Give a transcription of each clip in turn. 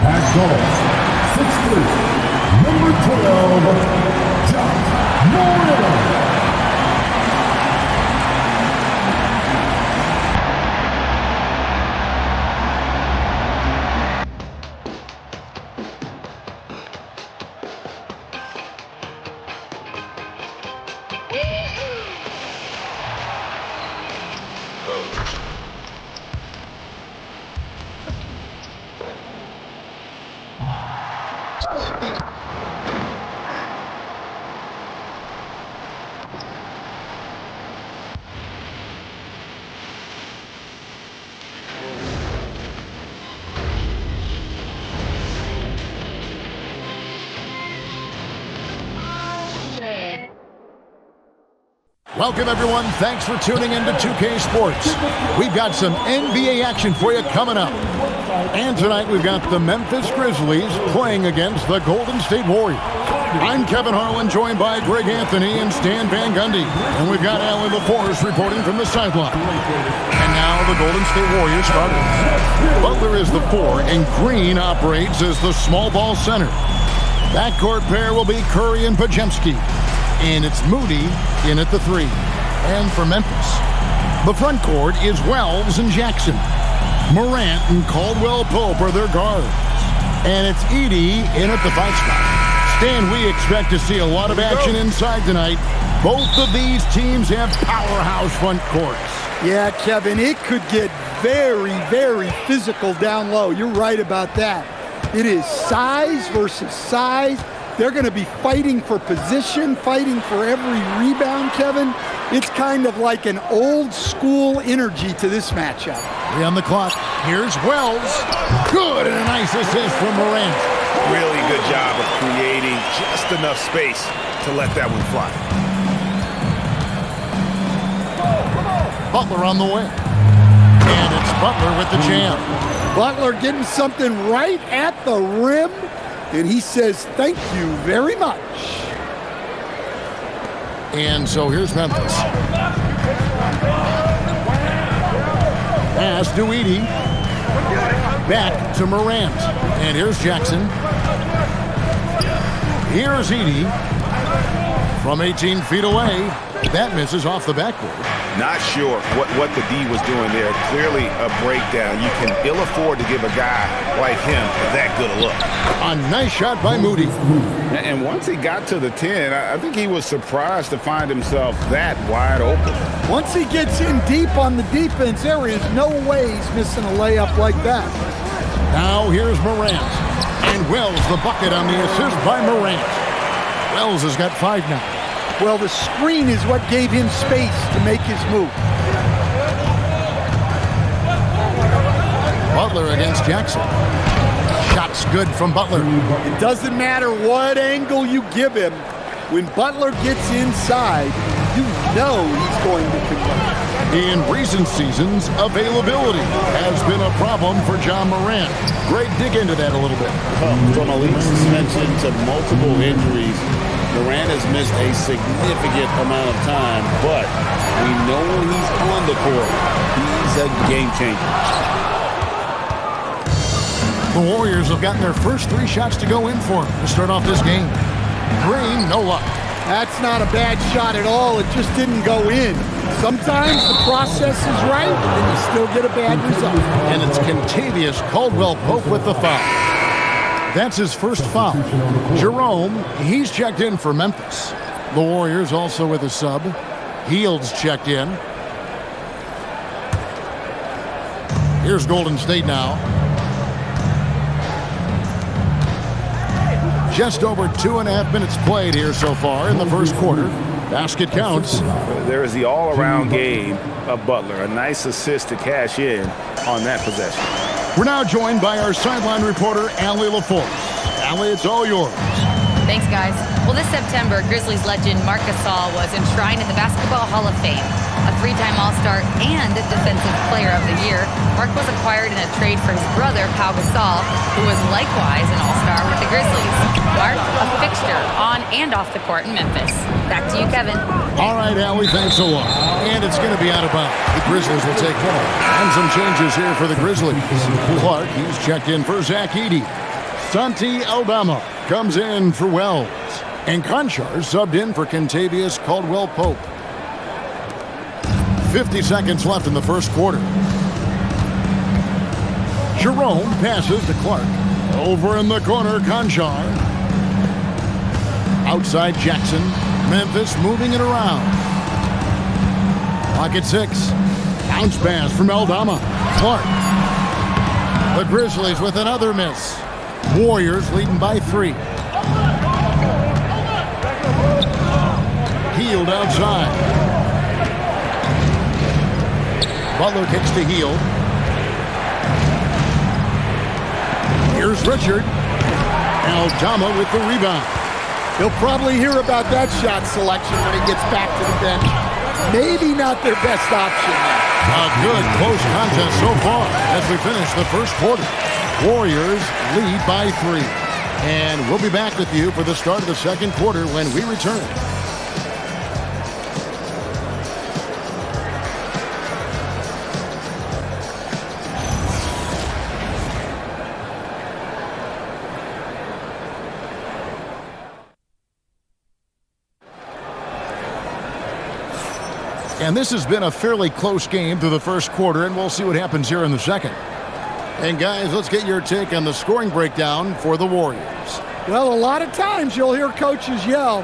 At goal, 6'3", number 12, John Moreno. Welcome, everyone. Thanks for tuning in to 2K Sports. We've got some NBA action for you coming up. And tonight we've got the Memphis Grizzlies playing against the Golden State Warriors. I'm Kevin Harlan, joined by Greg Anthony and Stan Van Gundy. And we've got Alan LaForce reporting from the sideline. And now the Golden State Warriors starters. Butler is the 4, and Green operates as the small ball center. Backcourt pair will be Curry and Podziemski. And it's Moody in at the 3. And for Memphis, the front court is Wells and Jackson. Morant and Caldwell Pope are their guards. And it's Edey in at the 5 spot. Stan, we expect to see a lot of action inside tonight. Both of these teams have powerhouse front courts. Yeah, Kevin, it could get very, very physical down low. You're right about that. It is size versus size. They're going to be fighting for position, fighting for every rebound, Kevin. It's kind of like an old school energy to this matchup. 3 on the clock. Here's Wells. Good, and a nice assist from Morant. Really good job of creating just enough space to let that one fly. Butler on the way. And it's Butler with the jam. Butler getting something right at the rim. And he says, thank you very much. And so here's Memphis. Pass to Edey. Back to Morant. And here's Jackson. Here's Edey. From 18 feet away. That misses off the backboard. Not sure what the D was doing there. Clearly a breakdown. You can ill afford to give a guy like him that good a look. A nice shot by Moody. And once he got to the 10, I think he was surprised to find himself that wide open. Once he gets in deep on the defense, there is no way he's missing a layup like that. Now here's Morant. And Wells the bucket on the assist by Morant. Wells has got 5 now. Well, the screen is what gave him space to make his move. Butler against Jackson. Shot's good from Butler. It doesn't matter what angle you give him. When Butler gets inside, you know he's going to convert. In recent seasons, availability has been a problem for John Morant. Greg, dig into that a little bit. From a league suspension to multiple injuries, Morant has missed a significant amount of time, but we know when he's on the court, he's a game changer. The Warriors have gotten their first 3 shots to go in for him to start off this game. Green, no luck. That's not a bad shot at all. It just didn't go in. Sometimes the process is right, and you still get a bad result. And it's Kentavious Caldwell-Pope with the foul. That's his first foul. Jerome, he's checked in for Memphis. The Warriors also with a sub. Heald's checked in. Here's Golden State now. Just over 2.5 minutes played here so far in the first quarter. Basket counts. There is the all-around game of Butler. A nice assist to cash in on that possession. We're now joined by our sideline reporter, Allie LaForce. Allie, it's all yours. Thanks, guys. Well, this September, Grizzlies legend Marc Gasol was enshrined in the Basketball Hall of Fame. A 3-time All-Star and Defensive Player of the Year, Marc was acquired in a trade for his brother, Pau Gasol, who was likewise an All-Star with the Grizzlies. Marc, a fixture on and off the court in Memphis. Back to you, Kevin. All right, Allie, thanks a lot. And it's going to be out of bounds. The Grizzlies will take one. And some changes here for the Grizzlies. Clark, he's checked in for Zach Edey. Santi Aldama comes in for Wells. And Conchar subbed in for Kentavious Caldwell-Pope. 50 seconds left in the first quarter. Jerome passes to Clark. Over in the corner, Conchar. Outside Jackson. Memphis moving it around. Pocket 6. Bounce pass from Aldama. Clark. The Grizzlies with another miss. Warriors leading by 3. Hield outside. Butler kicks to Hield. Here's Richard. Aldama with the rebound. He'll probably hear about that shot selection when he gets back to the bench. Maybe not their best option there. A good close contest so far as we finish the first quarter. Warriors lead by 3. And we'll be back with you for the start of the second quarter when we return. And this has been a fairly close game through the first quarter, and we'll see what happens here in the second. And guys, let's get your take on the scoring breakdown for the Warriors. Well, a lot of times you'll hear coaches yell,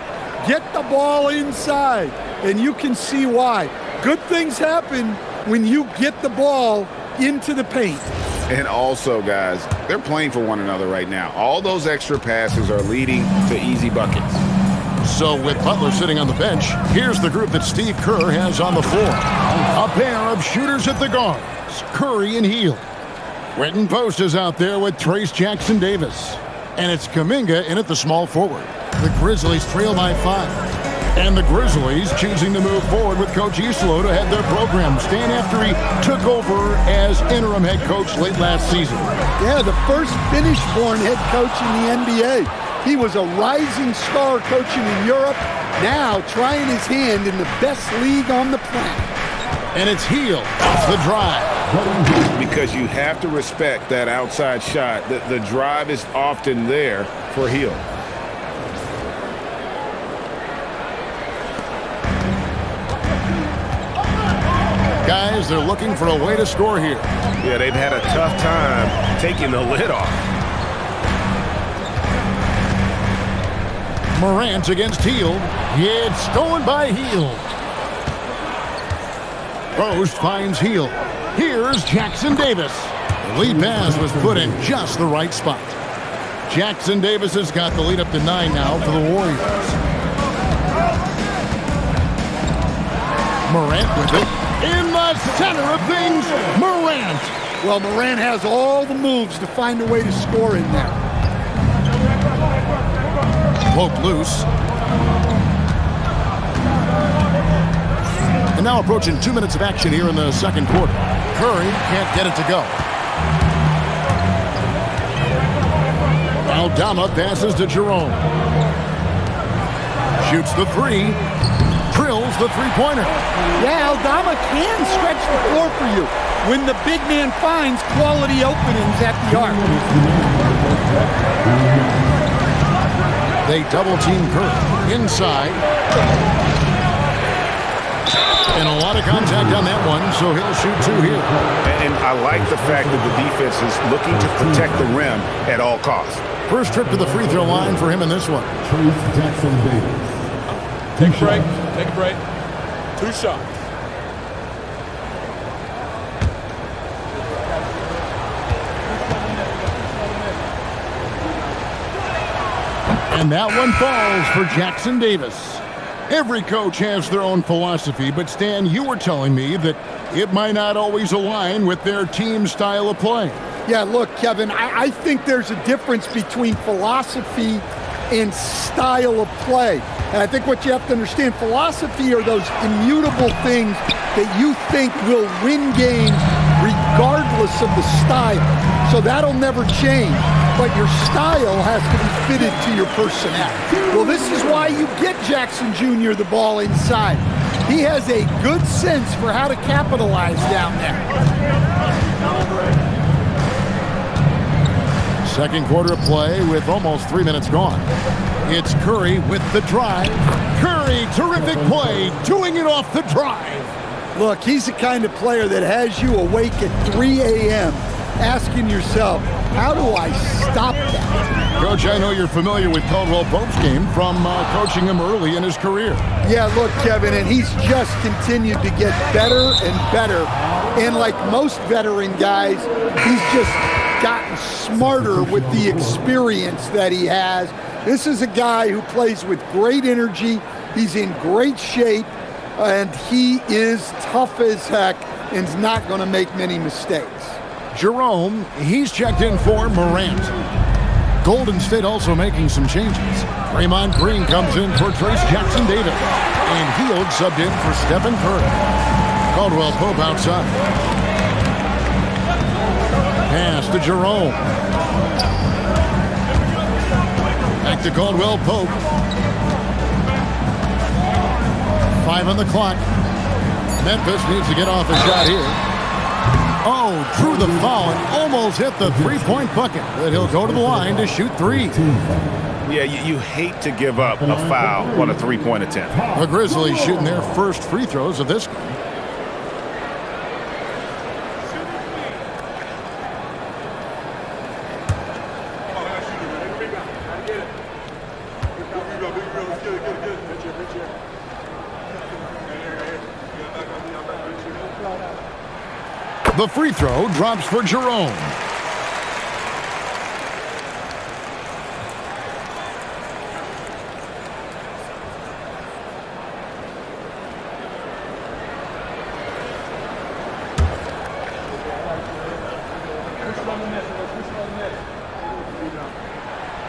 get the ball inside, and you can see why. Good things happen when you get the ball into the paint. And also, guys, they're playing for one another right now. All those extra passes are leading to easy buckets. So with Butler sitting on the bench, here's the group that Steve Kerr has on the floor. A pair of shooters at the guards, Curry and Hield. Quentin Post is out there with Trace Jackson Davis. And it's Kuminga in at the small forward. The Grizzlies trail by 5. And the Grizzlies choosing to move forward with Coach Islo to head their program, staying after he took over as interim head coach late last season. Yeah, the first Finnish-born head coach in the NBA. He was a rising star coaching in Europe, now trying his hand in the best league on the planet. And it's Hield off the drive. Because you have to respect that outside shot. The drive is often there for Hield. Guys, they're looking for a way to score here. Yeah, they've had a tough time taking the lid off. Morant against Hield. It's stolen by Hield. Post finds Hield. Here's Jackson Davis. The lead pass was put in just the right spot. Jackson Davis has got the lead up to 9 now for the Warriors. Morant with it. In the center of things, Morant. Well, Morant has all the moves to find a way to score in there. Poke loose. And now approaching 2 minutes of action here in the second quarter. Curry can't get it to go. Aldama passes to Jerome. Shoots the 3. Drills the three-pointer. Yeah, Aldama can stretch the floor for you when the big man finds quality openings at the arc. They double-team Curry inside. And a lot of contact on that one, so he'll shoot 2 here. And I like the fact that the defense is looking to protect the rim at all costs. First trip to the free throw line for him in this one. Trace Jackson Davis. Take a break. Take a break. 2 shots. And that one falls for Jackson Davis. Every coach has their own philosophy, but Stan, you were telling me that it might not always align with their team style of play. Yeah, look, Kevin, I think there's a difference between philosophy and style of play. And I think what you have to understand, philosophy are those immutable things that you think will win games regardless of the style. So that'll never change. But your style has to be fitted to your personnel. Well, this is why you get Jackson Jr. the ball inside. He has a good sense for how to capitalize down there. Second quarter of play with almost 3 minutes gone. It's Curry with the drive. Curry, terrific play, doing it off the drive. Look, he's the kind of player that has you awake at 3 a.m. asking yourself, how do I stop that? Coach, I know you're familiar with Caldwell Pope's game from coaching him early in his career. Yeah, look, Kevin, and he's just continued to get better and better. And like most veteran guys, he's just gotten smarter with the experience that he has. This is a guy who plays with great energy. He's in great shape, and he is tough as heck and is not going to make many mistakes. Jerome, he's checked in for Morant. Golden State also making some changes. Draymond Green comes in for Trace Jackson-Davis, and Hield subbed in for Stephen Curry. Caldwell Pope outside. Pass to Jerome. Back to Caldwell Pope. 5 on the clock. Memphis needs to get off a shot here. Oh, drew the foul and almost hit the three-point bucket. But he'll go to the line to shoot 3. Yeah, you hate to give up a foul on a three-point attempt. The Grizzlies shooting their first free throws of this game. The free throw drops for Jerome.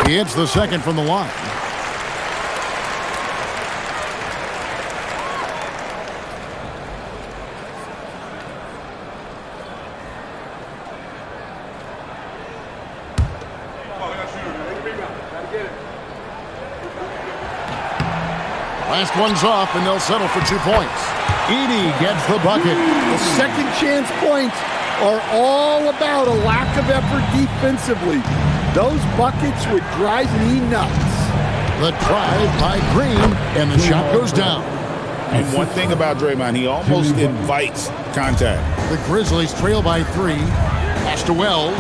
He hits the second from the line. Last one's off, and they'll settle for 2 points. Edey gets the bucket. The second chance points are all about a lack of effort defensively. Those buckets would drive me nuts. The drive by Green, and the shot goes down. And one thing about Draymond, he almost invites contact. The Grizzlies trail by 3. Pass to Wells.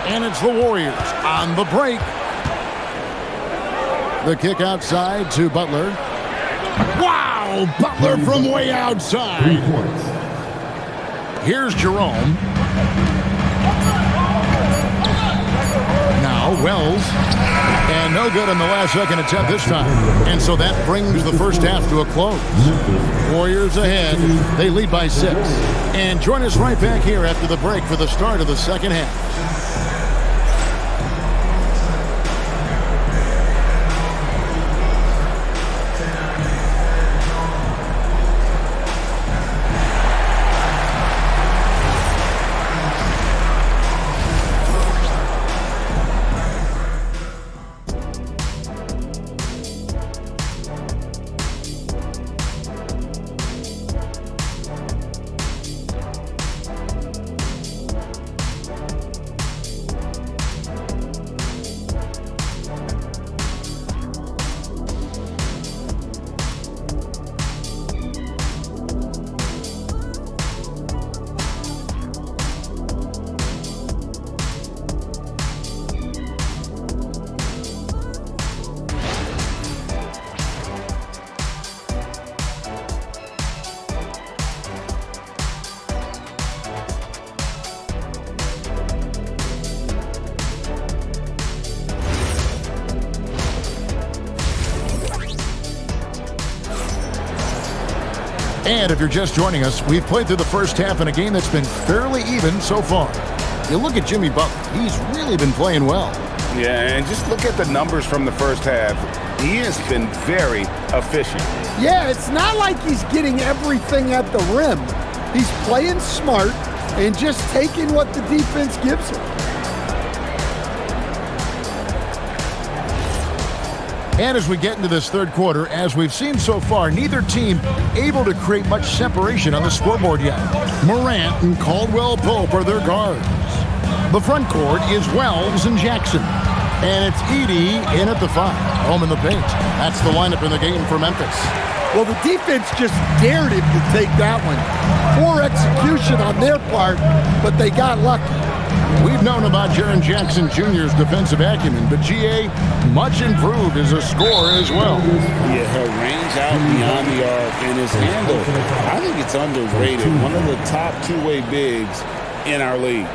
And it's the Warriors on the break. The kick outside to Butler. Wow! Butler from way outside. 3 points. Here's Jerome. Now Wells. And no good on the last second attempt this time. And so that brings the first half to a close. Warriors ahead. They lead by 6. And join us right back here after the break for the start of the second half. And if you're just joining us, we've played through the first half in a game that's been fairly even so far. You look at Jimmy Butler, he's really been playing well. Yeah, and just look at the numbers from the first half. He has been very efficient. Yeah, it's not like he's getting everything at the rim. He's playing smart and just taking what the defense gives him. And as we get into this third quarter, as we've seen so far, neither team able to create much separation on the scoreboard yet. Morant and Caldwell Pope are their guards. The front court is Wells and Jackson. And it's Edey in at the 5. Home in the paint. That's the lineup in the game for Memphis. Well, the defense just dared him to take that one. Poor execution on their part, but they got lucky. We've known about Jaren Jackson Jr.'s defensive acumen, but GA much improved as a scorer as well. Yeah, her range out beyond the arc and his handle, I think it's underrated. One of the top two-way bigs in our league.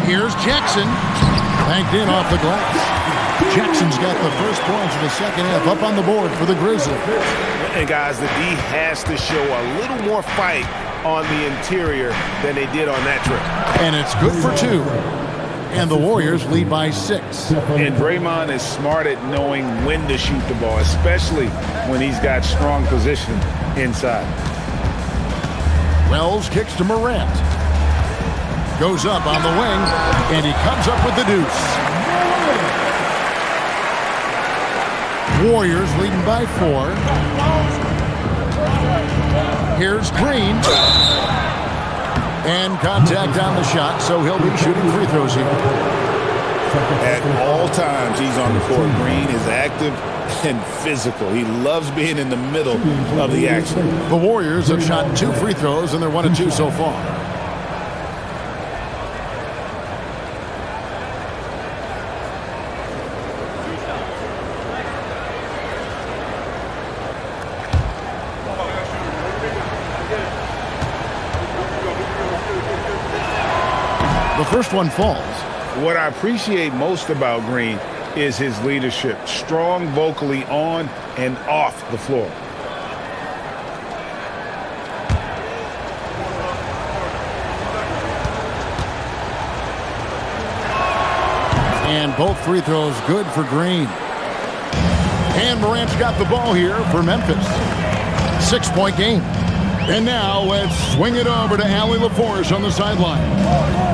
Here's Jackson. Banked in off the glass. Jackson's got the first points of the second half up on the board for the Grizzlies. And guys, the D has to show a little more fight on the interior than they did on that trip. And it's good for 2. And the Warriors lead by 6. And Draymond is smart at knowing when to shoot the ball, especially when he's got strong position inside. Wells kicks to Morant. Goes up on the wing, and he comes up with the deuce. Warriors leading by 4. Here's Green. And contact on the shot, so he'll be shooting free throws here. At all times, he's on the court. Green is active and physical. He loves being in the middle of the action. The Warriors have shot 2 free throws, and they're 1 of 2 so far. The first one falls. What I appreciate most about Green is his leadership. Strong vocally on and off the floor. And both free throws good for Green. And Morant's got the ball here for Memphis. 6-point game. And now let's swing it over to Allie LaForce on the sideline.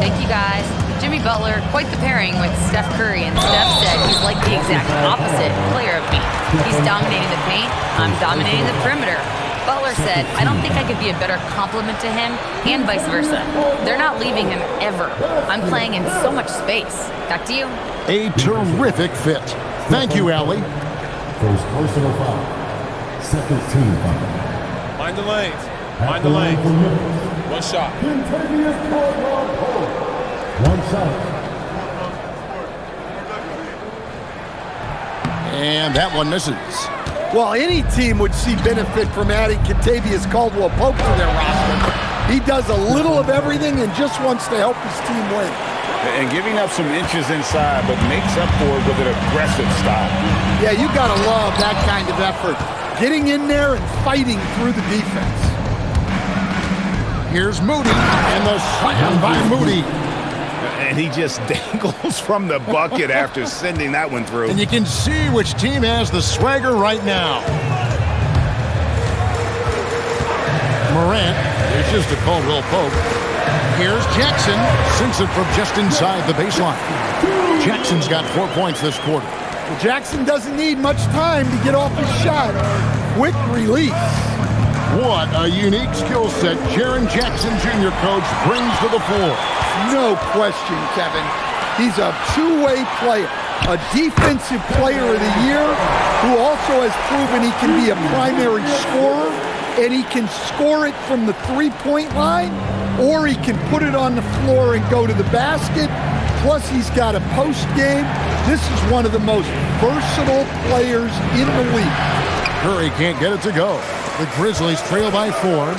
Thank you, guys. Jimmy Butler, quite the pairing with Steph Curry, and Steph said he's like the exact opposite player of me. He's dominating the paint, I'm dominating the perimeter. Butler said, I don't think I could be a better complement to him, and vice versa. They're not leaving him ever. I'm playing in so much space. Back to you. A terrific fit. Thank you, Allie. First personal foul. Second team foul. Mind the lanes. Mind the lanes. One shot. One shot. And that one misses. Well, any team would see benefit from adding Kentavious Caldwell-Pope to their roster. He does a little of everything and just wants to help his team win. And giving up some inches inside, but makes up for it with an aggressive style. Yeah, you got to love that kind of effort. Getting in there and fighting through the defense. Here's Moody, and the slam by Moody. And he just dangles from the bucket after sending that one through. And you can see which team has the swagger right now. Morant reaches to Caldwell-Pope. Here's Jackson, sinks it from just inside the baseline. Jackson's got 4 points this quarter. Well, Jackson doesn't need much time to get off his shot. Quick release. What a unique skill set Jaren Jackson Jr. coach brings to the floor. No question, Kevin. He's a two-way player, a defensive player of the year who also has proven he can be a primary scorer, and he can score it from the three-point line, or he can put it on the floor and go to the basket. Plus, he's got a post game. This is one of the most versatile players in the league. Curry can't get it to go. The Grizzlies trail by 4.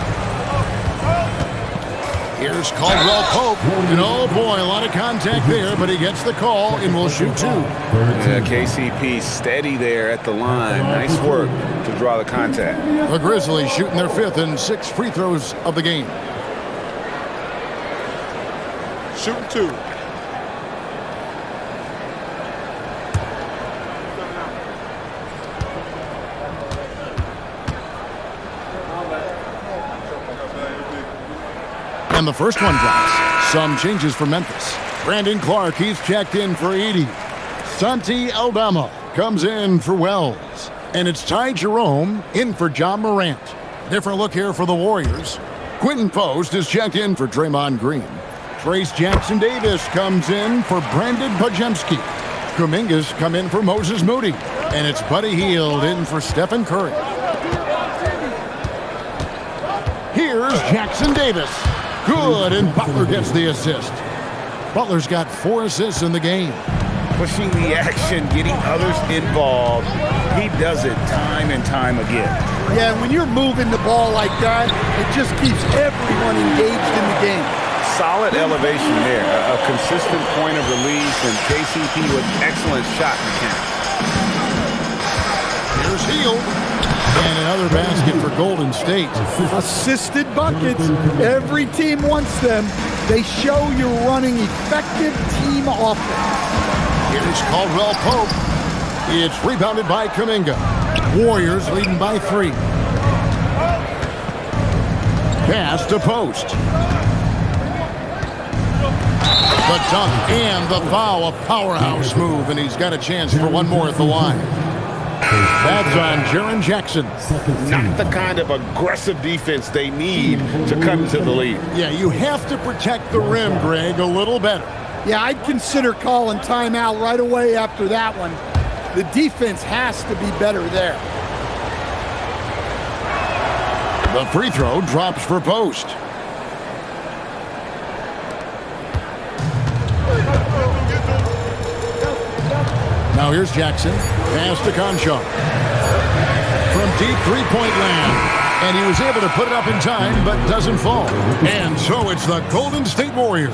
Here's Caldwell-Pope. And oh boy, a lot of contact there, but he gets the call and will shoot 2. Yeah, KCP steady there at the line. Nice work to draw the contact. The Grizzlies shooting their 5th and 6th free throws of the game. Shooting 2. And the first one drops. Some changes for Memphis. Brandon Clark, he's checked in for Edey. Santi Aldama comes in for Wells. And it's Ty Jerome in for John Morant. Different look here for the Warriors. Quentin Post is checked in for Draymond Green. Trace Jackson-Davis comes in for Brandon Pajemski. Kuminga's come in for Moses Moody. And it's Buddy Hield in for Stephen Curry. Here's Jackson-Davis. Good, and Butler gets the assist. Butler's got 4 assists in the game. Pushing the action, getting others involved. He does it time and time again. Yeah, when you're moving the ball like that, it just keeps everyone engaged in the game. Solid elevation there. A consistent point of release, and KCP with excellent shot mechanics. Here's Hield. And another basket for Golden State. Assisted buckets. Every team wants them. They show you're running effective team offense. Here's Caldwell Pope. It's rebounded by Kuminga. Warriors leading by 3. Pass to Post. The dunk and the foul. A powerhouse move, and he's got a chance for one more at the line. That's on Jaren Jackson. Not the kind of aggressive defense they need to cut into the lead. Yeah, you have to protect the rim, Greg, a little better. Yeah, I'd consider calling timeout right away after that one. The defense has to be better there. The free throw drops for Post. Now here's Jackson. Pass to Concho. From deep three-point land. And he was able to put it up in time, but doesn't fall. And so it's the Golden State Warriors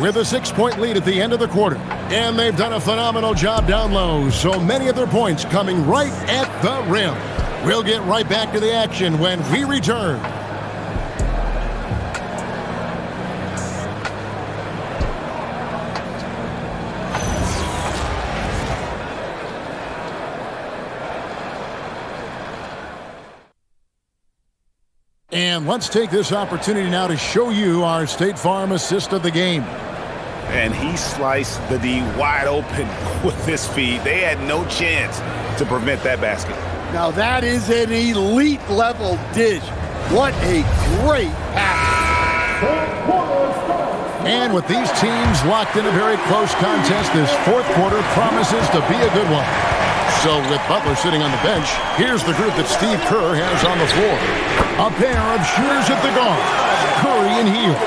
with a 6-point lead at the end of the quarter. And they've done a phenomenal job down low, so many of their points coming right at the rim. We'll get right back to the action when we return. And let's take this opportunity now to show you our State Farm assist of the game. And he sliced the D wide open with his feet. They had no chance to prevent that basket. Now that is an elite level dish. What a great pass. And with these teams locked in a very close contest, this fourth quarter promises to be a good one. So with Butler sitting on the bench, here's the group that Steve Kerr has on the floor. A pair of shooters at the guard, Curry and Hield.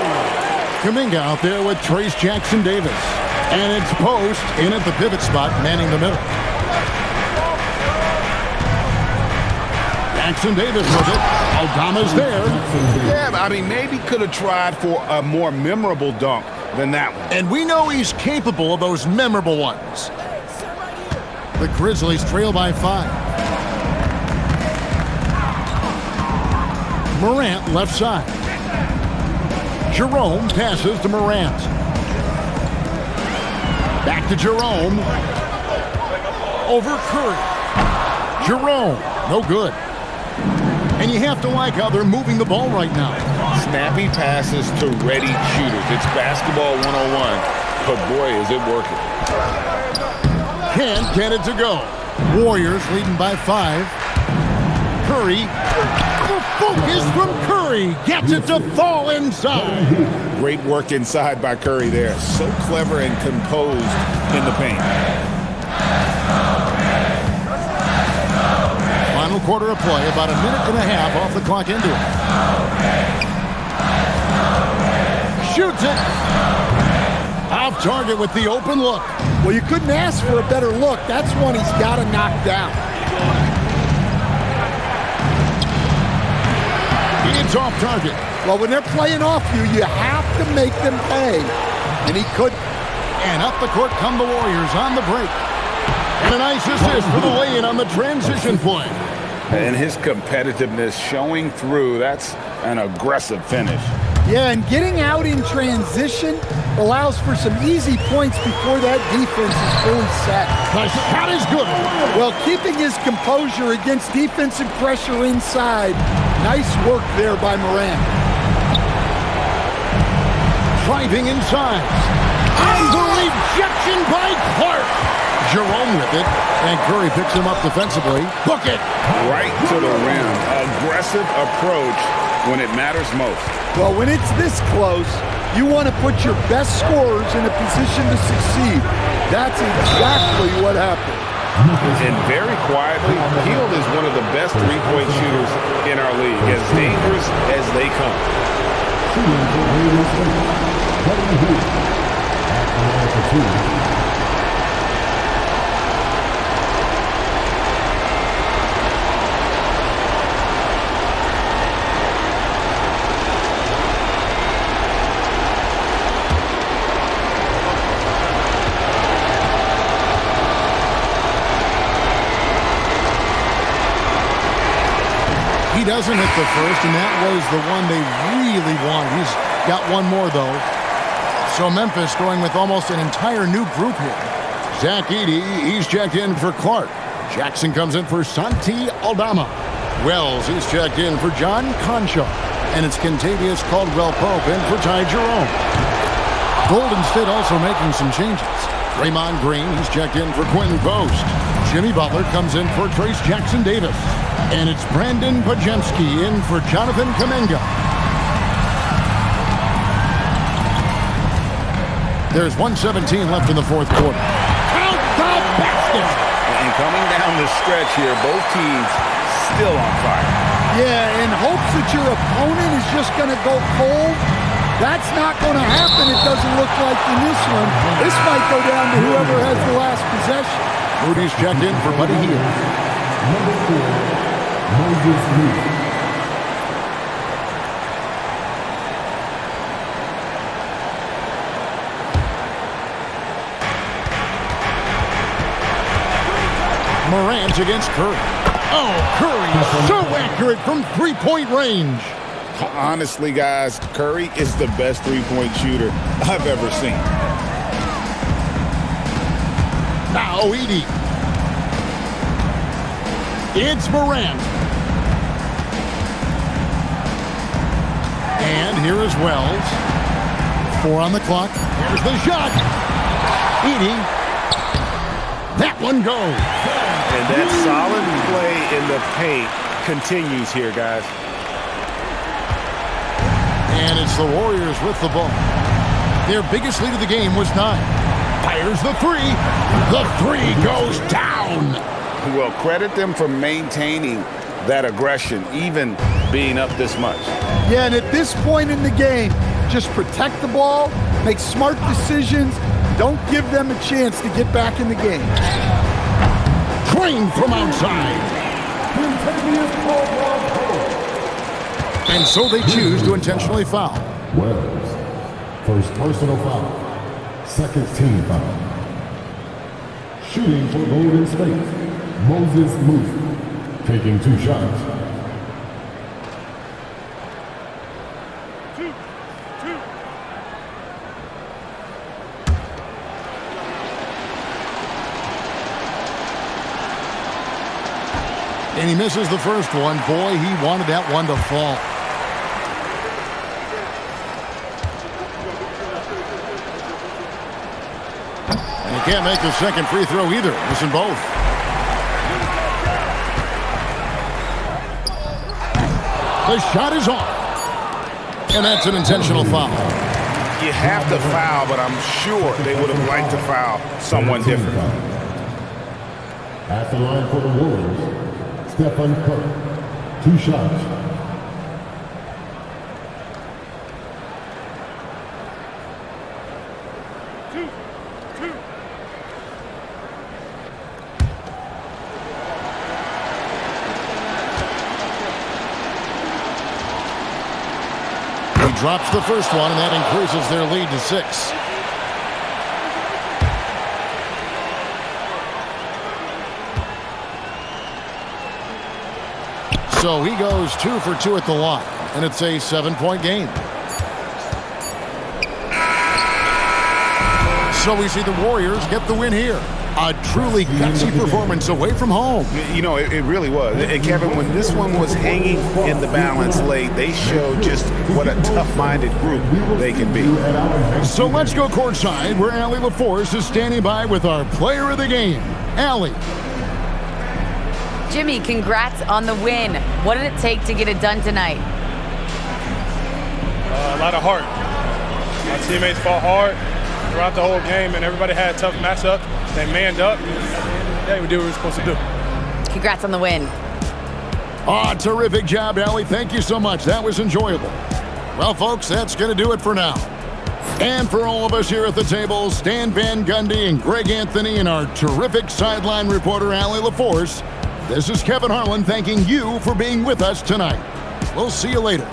Kuminga out there with Trace Jackson-Davis. And it's Post in at the pivot spot, manning the middle. Jackson-Davis with it. Aldama's there. Yeah, I mean, maybe could have tried for a more memorable dunk than that one. And we know he's capable of those memorable ones. The Grizzlies trail by 5. Morant left side. Jerome passes to Morant. Back to Jerome. Over Curry. Jerome, no good. And you have to like how they're moving the ball right now. Snappy passes to ready shooters. It's basketball 101, but boy, is it working. Can't get it to go. Warriors leading by 5. Curry. The focus from Curry. Gets it to fall inside. Great work inside by Curry there. So clever and composed in the paint. Final quarter of play, about a minute and a half off the clock into it. Shoots it. Off target with the open look. Well, you couldn't ask for a better look. That's one he's got to knock down. It's off target. Well, when they're playing off you, you have to make them pay. And he couldn't. And up the court come the Warriors on the break. And a nice assist for the lay-in on the transition play. And his competitiveness showing through. That's an aggressive finish. Yeah, and getting out in transition allows for some easy points before that defense is fully set. The shot is good. Well, keeping his composure against defensive pressure inside. Nice work there by Morant. Driving inside. And the rejection by Clark. Jerome with it, and Curry picks him up defensively. Book it! Right to the rim. Aggressive approach when it matters most. Well, when it's this close, you want to put your best scorers in a position to succeed. That's exactly what happened. And very quietly, Hield is one of the best three-point shooters in our league, as dangerous as they come. Shooting for Golden State. Buddy Hield. At the line for two. He doesn't hit the first, and that was the one they really wanted. He's got one more, though. So Memphis going with almost an entire new group here. Zach Edey, he's checked in for Clark. Jackson comes in for Santi Aldama. Wells, he's checked in for John Concha. And it's Kentavious Caldwell-Pope in for Ty Jerome. Golden State also making some changes. Draymond Green, he's checked in for Quentin Post. Jimmy Butler comes in for Trace Jackson-Davis. And it's Brandon Pajemski in for Jonathan Kuminga. There's 1:17 left in the fourth quarter. Count the basket! And coming down the stretch here, both teams still on fire. Yeah, in hopes that your opponent is just going to go cold, that's not going to happen, it doesn't look like in this one. This might go down to whoever has the last possession. Moody's checked in for Buddy Hield. Number 4. Moses Moody. Morant against Curry. Oh, Curry so accurate from three-point range. Honestly, guys, Curry is the best three-point shooter I've ever seen. Now Edey. It's Morant. And here is Wells. 4 on the clock. Here's the shot. Edey. That one goes. And that solid play in the paint continues here, guys. And it's the Warriors with the ball. Their biggest lead of the game was 9. Fires the 3. The 3 goes down. Well, credit them for maintaining that aggression, even being up this much. Yeah, and at this point in the game, just protect the ball, make smart decisions, don't give them a chance to get back in the game. Train from outside. And so they choose to intentionally foul. Wells. First personal foul. Second team foul. Shooting for Golden State. Moses Moody. Taking 2 shots. And he misses the first one. Boy, he wanted that one to fall. And he can't make the second free throw either. Missing both. The shot is off. And that's an intentional foul. You have to foul, but I'm sure they would have liked to foul someone different. At the line for the Warriors, Stephen Curry. 2 shots. He drops the first one, and that increases their lead to 6. So he goes 2 for 2 at the line, and it's a 7-point game. So we see the Warriors get the win here. A truly gutsy performance away from home. You know, it really was. And Kevin, when this one was hanging in the balance late, they showed just what a tough-minded group they can be. So let's go courtside where Allie LaForce is standing by with our player of the game. Allie. Jimmy, congrats on the win. What did it take to get it done tonight? A lot of heart. My teammates fought hard throughout the whole game, and everybody had tough matchups. They manned up. Yeah, we did what we were supposed to do. Congrats on the win. Terrific job, Allie. Thank you so much. That was enjoyable. Well, folks, that's going to do it for now. And for all of us here at the table, Stan Van Gundy and Greg Anthony and our terrific sideline reporter, Allie LaForce, this is Kevin Harlan thanking you for being with us tonight. We'll see you later.